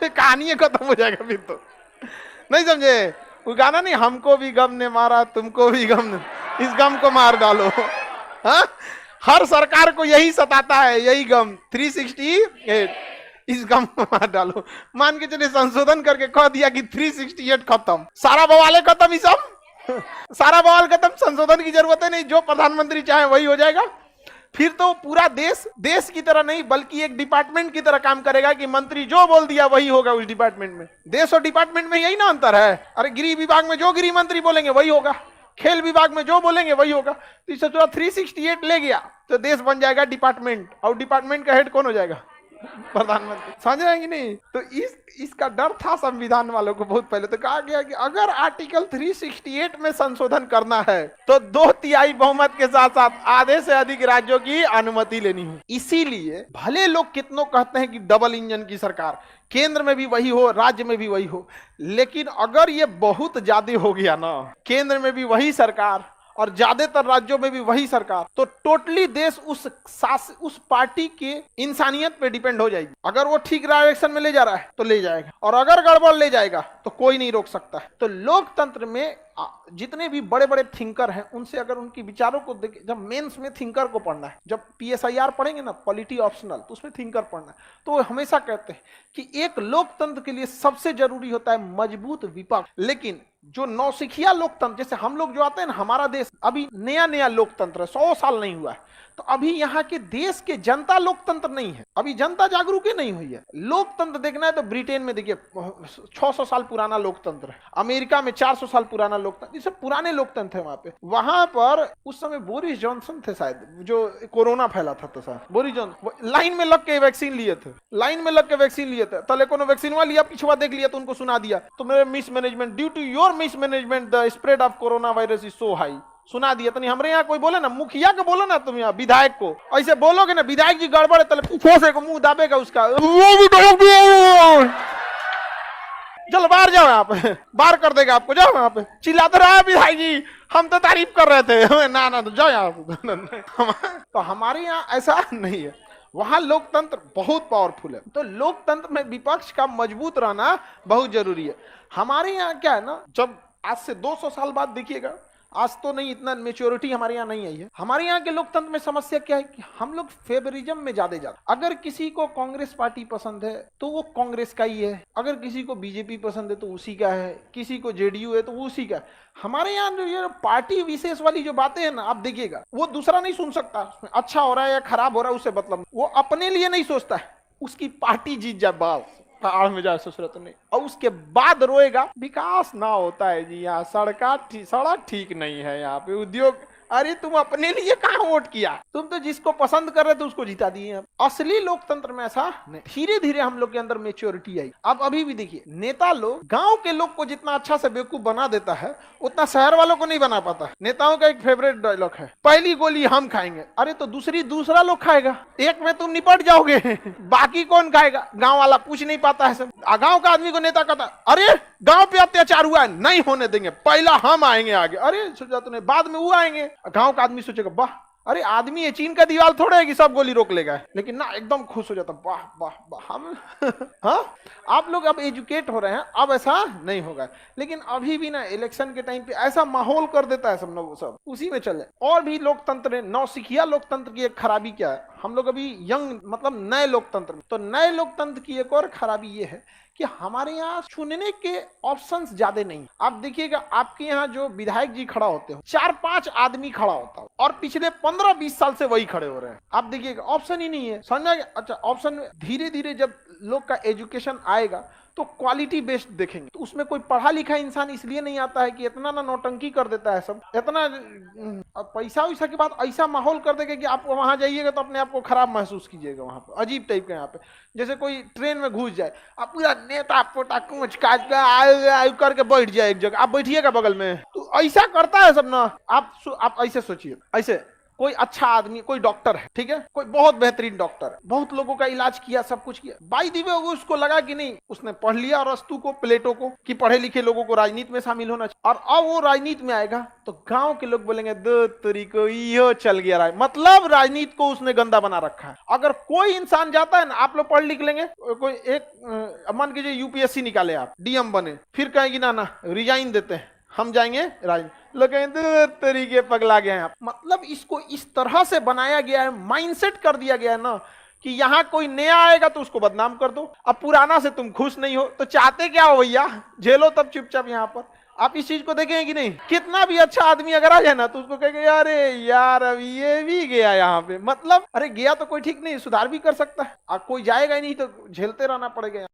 कहानी खत्म हो जाएगा फिर तो। नहीं समझे? वो गाना नहीं, हमको भी गम ने मारा तुमको भी गम ने, इस गम को मार डालो। हाँ, हर सरकार को यही सताता है, यही गम 368, इस गम को मार डालो। मान के चलिए संशोधन करके कह दिया कि 368 खत्म, सारा बवाले खत्म, ही सब सारा बवाल खत्म, संशोधन की जरूरत है नहीं, जो प्रधानमंत्री चाहे वही हो जाएगा। फिर तो पूरा देश देश की तरह नहीं बल्कि एक डिपार्टमेंट की तरह काम करेगा कि मंत्री जो बोल दिया वही होगा उस डिपार्टमेंट में। देश और डिपार्टमेंट में यही ना अंतर है। अरे गृह विभाग में जो गृह मंत्री बोलेंगे वही होगा, खेल विभाग में जो बोलेंगे वही होगा। तो इसे 368 ले गया तो देश बन जाएगा डिपार्टमेंट, और डिपार्टमेंट का हेड कौन हो जाएगा? प्रधानमंत्री। समझ रहे हैं कि नहीं? तो इसका डर था संविधान वालों को बहुत पहले। तो कहा गया कि अगर आर्टिकल 368 में संशोधन करना है तो 2/3 बहुमत के साथ साथ आधे से अधिक राज्यों की अनुमति लेनी हो। इसीलिए भले लोग कितनों कहते हैं कि डबल इंजन की सरकार, केंद्र में भी वही हो राज्य में भी वही हो, लेकिन अगर ये बहुत ज्यादा हो गया ना, केंद्र में भी वही सरकार और ज्यादातर राज्यों में भी वही सरकार, तो टोटली देश उस पार्टी के इंसानियत पे डिपेंड हो जाएगी। अगर वो ठीक डायरेक्शन में ले जा रहा है तो ले जाएगा, और अगर गड़बड़ ले जाएगा तो कोई नहीं रोक सकता है। तो लोकतंत्र में जितने भी बड़े बड़े थिंकर हैं उनसे अगर उनकी विचारों को देखें, जब मेंस में थिंकर को पढ़ना है, जब PSIR पढ़ेंगे ना पॉलिटी ऑप्शनल, तो उसमें थिंकर पढ़ना है, तो वो हमेशा कहते हैं कि एक लोकतंत्र के लिए सबसे जरूरी होता है मजबूत विपक्ष। लेकिन जो नौसिखिया लोकतंत्र, जैसे हम लोग जो आते हैं ना, हमारा देश अभी नया नया लोकतंत्र है, 100 साल नहीं हुआ है, तो अभी यहाँ के देश के जनता लोकतंत्र नहीं है, अभी जनता जागरूक ही नहीं हुई है। लोकतंत्र देखना है तो ब्रिटेन में देखिए 600 साल पुराना लोकतंत्र है, अमेरिका में 400 साल पुराना लोकतंत्र, ये पुराने लोकतंत्र है वहां पे। वहां पर उस समय बोरिस जॉनसन थे शायद, जो कोरोना फैला था, तो सर बोरिस जॉनसन लाइन में लग के वैक्सीन लिए थे, लाइन में लग के वैक्सीन लिए थे, तले कोनो वैक्सीन वाला लिया, पिछवा देख लिया तो उनको सुना दिया, तो मेरे mismanagement, due to your mismanagement the spread of corona virus is so high, सुना दिया। तो नहीं, हमारे यहाँ कोई बोले ना, मुखिया को बोलो ना, तुम यहाँ विधायक को ऐसे बोलोगे ना, विधायक जी गड़बड़ है, तले पीछे को मुंह दाबेगा उसका, चलो बाहर जाओ, यहाँ पे बाहर कर देगा आपको, जाओ यहाँ पे। चिल्लाते रहा विधायक जी, हम तो तारीफ कर रहे थे, ना ना तो जाओ यहाँ। तो हमारे यहाँ ऐसा नहीं है, वहां लोकतंत्र बहुत पावरफुल है। तो लोकतंत्र में विपक्ष का मजबूत रहना बहुत जरूरी है। हमारे यहाँ क्या है ना, जब आज से 200 साल बाद देखिएगा, आज तो नहीं, इतना मेच्योरिटी हमारे यहाँ नहीं आई है। हमारे यहाँ के लोकतंत्र में समस्या क्या है कि हम लोग फेवरिज्म में ज्यादा जाते। अगर किसी को कांग्रेस पार्टी पसंद है तो वो कांग्रेस का ही है, अगर किसी को बीजेपी पसंद है तो उसी का है, किसी को जेडीयू है तो उसी का है। हमारे यहाँ जो ये पार्टी विशेष वाली जो बातें हैं ना, आप देखिएगा, वो दूसरा नहीं सुन सकता, उसमें अच्छा हो रहा है या खराब हो रहा है उससे मतलब, वो अपने लिए नहीं सोचता है, उसकी पार्टी जीत जाए बस, आड़ में जाए सूरत नहीं, और उसके बाद रोएगा विकास ना होता है जी, यहाँ सड़क ठीक नहीं है, यहाँ पे उद्योग। अरे तुम अपने लिए कहाँ वोट किया, तुम तो जिसको पसंद कर रहे थे उसको जिता दिए। असली लोकतंत्र में ऐसा नहीं, धीरे धीरे हम लोग के अंदर मेच्योरिटी आई। अब अभी भी देखिए, नेता लोग गांव के लोग को जितना अच्छा से बेवकूफ बना देता है उतना शहर वालों को नहीं बना पाता। नेताओं का एक फेवरेट डायलॉग है, पहली गोली हम खाएंगे। अरे तो दूसरा लोग खाएगा, एक में तुम निपट जाओगे, बाकी कौन खाएगा? गाँव वाला पूछ नहीं पाता है सब। गाँव का आदमी को नेता कहता, अरे गांव पे अत्याचार हुआ है, नहीं होने देंगे, पहला हम आएंगे आगे। अरे सोचा तूने, बाद में वो आएंगे। गांव का आदमी सोचेगा, वाह, अरे आदमी ये चीन का दीवार थोड़ा है कि सब गोली रोक लेगा, लेकिन ना एकदम खुश हो जाता, वाह वाह वाह हम। हाँ, आप लोग अब एजुकेट हो रहे हैं, अब ऐसा नहीं होगा। लेकिन अभी भी ना इलेक्शन के टाइम पे ऐसा माहौल कर देता है सब लोग, सब उसी में चले। और भी लोकतंत्र, नौसिखिया लोकतंत्र की एक खराबी क्या है, हम लोग अभी यंग मतलब नए लोकतंत्र में, तो नए लोकतंत्र की एक और खराबी ये है कि हमारे यहाँ चुनने के ऑप्शंस ज्यादा नहीं। आप देखिएगा, आपके यहाँ जो विधायक जी खड़ा होते हो, 4-5 आदमी खड़ा होता है, और पिछले 15-20 साल से वही खड़े हो रहे हैं। आप देखिएगा ऑप्शन ही नहीं है, समझा? अच्छा, ऑप्शन में धीरे धीरे जब लोग का एजुकेशन आएगा तो क्वालिटी बेस्ड देखेंगे, तो उसमें कोई पढ़ा लिखा इंसान इसलिए नहीं आता है कि इतना ना नौटंकी कर देता है सब, इतना पैसा वैसा के बाद ऐसा माहौल कर देगा कि आप वहां जाइएगा तो अपने आप को खराब महसूस कीजिएगा। वहां पर अजीब टाइप का, यहाँ पे जैसे कोई ट्रेन में घुस जाए, आप पूरा नेता पोटा कुछ काज करके बैठ जाए एक जगह, आप बैठिएगा बगल में, तो ऐसा करता है सब ना। आप ऐसे सोचिए, ऐसे कोई अच्छा आदमी, कोई डॉक्टर है, ठीक है, कोई बहुत बेहतरीन डॉक्टर है, बहुत लोगों का इलाज किया, सब कुछ किया, बाई दी वे उसको लगा कि नहीं, उसने पढ़ लिया अरस्तु को, प्लेटो को, कि पढ़े लिखे लोगों को राजनीति में शामिल होना चाहिए, और अब वो राजनीति में आएगा तो गांव के लोग बोलेंगे दो तरीको यो चल गया राज, मतलब राजनीति को उसने गंदा बना रखा है। अगर कोई इंसान जाता है ना, आप लोग पढ़ लिख लेंगे, कोई एक मान कीजिए यूपीएससी निकाले, आप डीएम बने, फिर कहेंगे ना ना रिजाइन देते हैं, हम जाएंगे राजनीति, लोग कहेंगे दो तरीके पगला गए हैं। मतलब इसको इस तरह से बनाया गया है, माइंडसेट कर दिया गया है ना, कि यहां कोई नया आएगा तो उसको बदनाम कर दो, अब पुराना से तुम खुश नहीं हो तो चाहते क्या हो भैया, झेलो तब चुपचाप यहां पर। आप इस चीज को देखेंगे कि नहीं, कितना भी अच्छा आदमी अगर आ जाए ना तो उसको कहेंगे अरे यार अब ये भी गया यहाँ पे, मतलब अरे गया तो कोई ठीक नहीं, सुधार भी कर सकता है, अब कोई जाएगा ही नहीं तो झेलते रहना पड़ेगा।